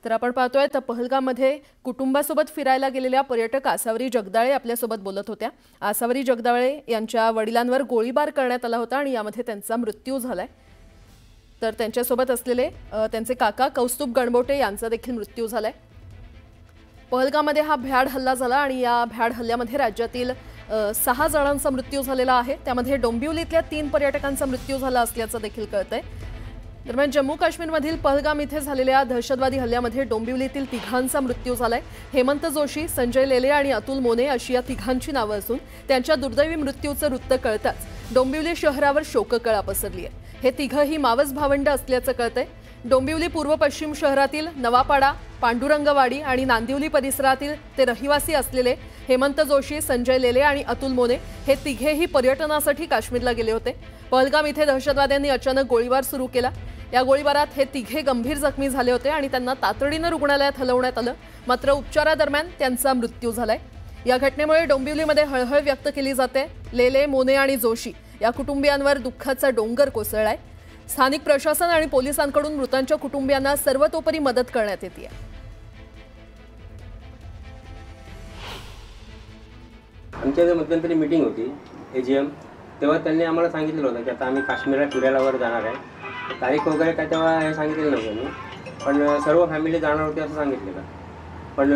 तर आपण पाहतोय तर पहलगाममध्ये कुटुंबासोबत फिरायला गेलेल्या पर्यटक आसावरी जगदाळे आपल्यासोबत बोलत होत्या। आसावरी जगदाळे यांच्या वडिलांवर गोळीबार करण्यात आला होता आणि यामध्ये त्यांचा मृत्यू झालाय। तर त्यांच्यासोबत असलेले त्यांचे काका कौस्तुभ गणबोटे यांचा देखील मृत्यू झालाय। पहलगाममध्ये हा भ्याड हल्ला झाला आणि या भ्याड हल्ल्यामध्ये राज्यातील 6 जणांचा मृत्यू झालेला आहे। त्यामध्ये डोंबिवलीतल्या 3 पर्यटकांचा मृत्यू झाला असल्याचं देखील कळतंय। दरम्यान जम्मू काश्मीरमधील पहलगाम इथे झालेल्या दहशतवादी हल्ल्यामध्ये डोंबिवलीतील 3घांचा मृत्यू झालाय। हेमंत जोशी, संजय लेले आणि अतुल मोने अशी या 3घांची नावं असून त्यांच्या दुर्दैवी मृत्यूचं वृत्त कळताच डोंबिवली शहरावर शोककळा पसरली आहे। हे 3घही मावस भावंड असल्याचं कळतंय। डोंबिवली पूर्व पश्चिम शहरातील नवापाडा, पांडुरंगवाडी आणि नांदिवली परिसरातील ते रहिवासी असलेले हेमंत जोशी, संजय लेले आणि अतुल मोने हे 3घेही पर्यटनासाठी काश्मीरला गेले होते। पहलगाम इथे दहशतवाद्यांनी अचानक गोळीबार सुरू केला। या गोळीबारात हे 3घे गंभीर जखमी झाले होते आणि त्यांना तातडीने रुग्णालयात हलवण्यात आलं, मात्र उपचारादरम्यान त्यांचा मृत्यू झालाय। या घटनेमुळे डोंबिवलीमध्ये हळहळ व्यक्त केली जाते। लेले, मोने आणि जोशी या कुटुंबियांवर दुःखाचा डोंगर कोसळलाय। स्थानिक प्रशासन आणि पोलिसांकडून मृतांच्या कुटुंबियांना सर्वतोपरी मदत करण्यात येते। आमच्या मध्यंतरी मीटिंग होती एजीएम, तेव्हा त्यांनी आम्हाला सांगितलं होतं की आता आम्ही काश्मीरला फिरायला वर जाणार आहे। तारीख वगैरे काय तेव्हा हे सांगितलेलं नव्हतं मी, पण सर्व फॅमिली जाणार होती असं सांगितलेलं। पण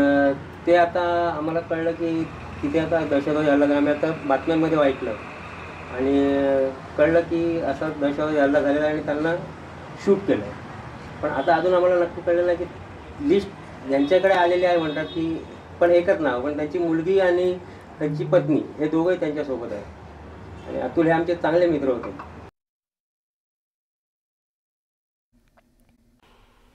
ते आता आम्हाला कळलं की तिथे आता दहशतवादी हल्ला झाला। आम्ही आता बातम्यांमध्ये ऐकलं आणि कळलं की असा दहशतवादी हल्ला झालेला आहे आणि त्यांना शूट केलं आहे। पण आता अजून आम्हाला नक्की कळलेलं आहे की लिस्ट ज्यांच्याकडे आलेली आहे म्हणतात की पण एकच नाव, पण त्यांची मुलगी आणि त्यांची पत्नी हे दोघंही त्यांच्यासोबत आहेत आणि अतुल हे आमचे चांगले मित्र होते।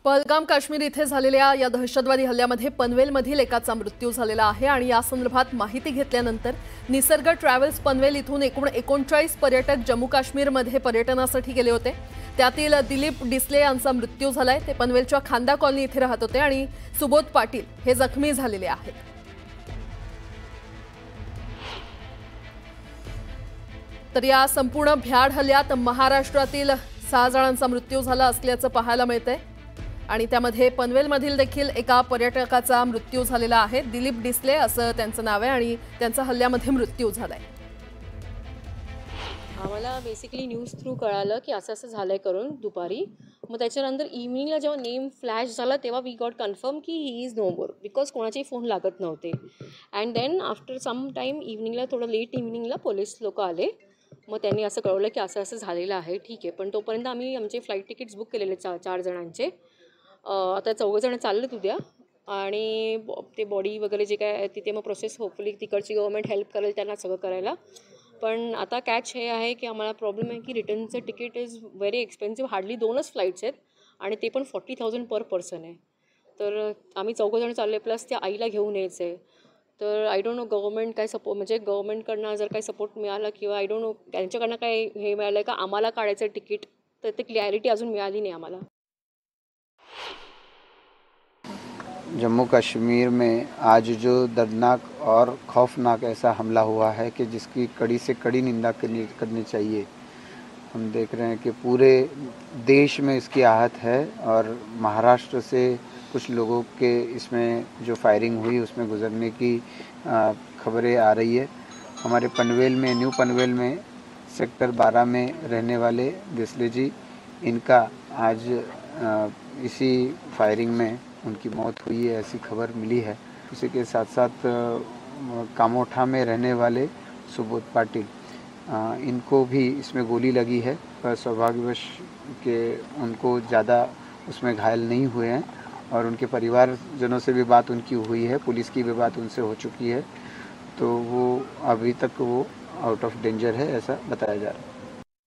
पहलगाम काश्मीर इथे झालेल्या या दहशतवादी हल्ल्यामध्ये पनवेलमधील एकाचा मृत्यू झालेला आहे आणि या संदर्भात माहिती घेतल्यानंतर निसर्ग ट्रॅव्हल्स पनवेल इथून एकूण 39 पर्यटक जम्मू काश्मीरमध्ये पर्यटनासाठी गेले होते। त्यातील दिलीप डिसले यांचा मृत्यू झालाय। ते पनवेलच्या खांदा कॉलनी इथे राहत होते आणि सुबोध पाटील हे जखमी झालेले आहेत। तर या संपूर्ण भ्याड हल्ल्यात महाराष्ट्रातील 6 जणांचा मृत्यू झाला असल्याचं पाहायला मिळतंय आणि त्यामध्ये पनवेलमधील देखील एका पर्यटकाचा मृत्यू झालेला आहे। दिलीप डिसले असं त्यांचं नाव आहे आणि त्यांचा हल्ल्यामध्ये मृत्यू झालाय। आम्हाला बेसिकली न्यूज थ्रू कळालं की असं असं झालंय करून दुपारी। मग त्याच्यानंतर इव्हनिंगला जेव्हा नेम फ्लॅश झाला तेव्हा वी गॉट कन्फर्म की he is no more, because कोणाचेही फोन लागत नव्हते। And then after some time इव्हनिंगला, थोडं लेट इव्हनिंगला पोलीस लोक आले। मग त्यांनी असं कळवलं की असं असं झालेलं आहे। ठीक आहे, पण तोपर्यंत आम्ही आमचे फ्लाईट तिकीट्स बुक केलेले 4 जणांचे। आता 4 जण चाललेत उद्या आणि ते बॉडी वगैरे जे काय आहे तिथे मग प्रोसेस होपफुली तिकडची गव्हर्नमेंट हेल्प करेल त्यांना सगळं करायला। पण आता कॅच हे आहे की आम्हाला प्रॉब्लेम आहे की रिटर्नचं ticket is very expensive. Hardly 2च फ्लाईट्स आहेत आणि ते पण 40,000 पर पर्सन आहे। तर आम्ही 4 जण चालले, प्लस त्या आईला घेऊन यायचं आहे। तर आय डोंट नो गव्हर्नमेंट काय सपोर्ट, म्हणजे गव्हर्नमेंटकडनं जर काही सपोर्ट मिळाला किंवा आय डोंट नो त्यांच्याकडनं काय हे मिळालं आहे का आम्हाला काढायचं तिकीट, तर ते क्लॅरिटी अजून मिळाली नाही आम्हाला। जम्मू कश्मीर में आज जो दर्दनाक और खौफनाक ऐसा हमला हुआ है कि जिसकी कड़ी से कड़ी निंदा करनी चाहिए। हम देख रहे हैं कि पूरे देश में इसकी आहत है और महाराष्ट्र से कुछ लोगों के इसमें जो फायरिंग हुई उसमें गुजरने की खबरें आ रही है। हमारे पनवेल में, न्यू पनवेल में सेक्टर 12 में रहने वाले डिसले जी, इनका आज इसी फायरिंग में उनकी मौत हुई है, ऐसी खबर मिली है। उसी के साथ साथ कामोठा में रहने वाले सुबोध पाटिल, इनको भी इसमें गोली लगी है, पर सौभाग्यवश के उनको ज़्यादा उसमें घायल नहीं हुए हैं और उनके परिवारजनों से भी बात उनकी हुई है, पुलिस की भी बात उनसे हो चुकी है। तो वो अभी तक वो आउट ऑफ डेंजर है ऐसा बताया जा रहा है।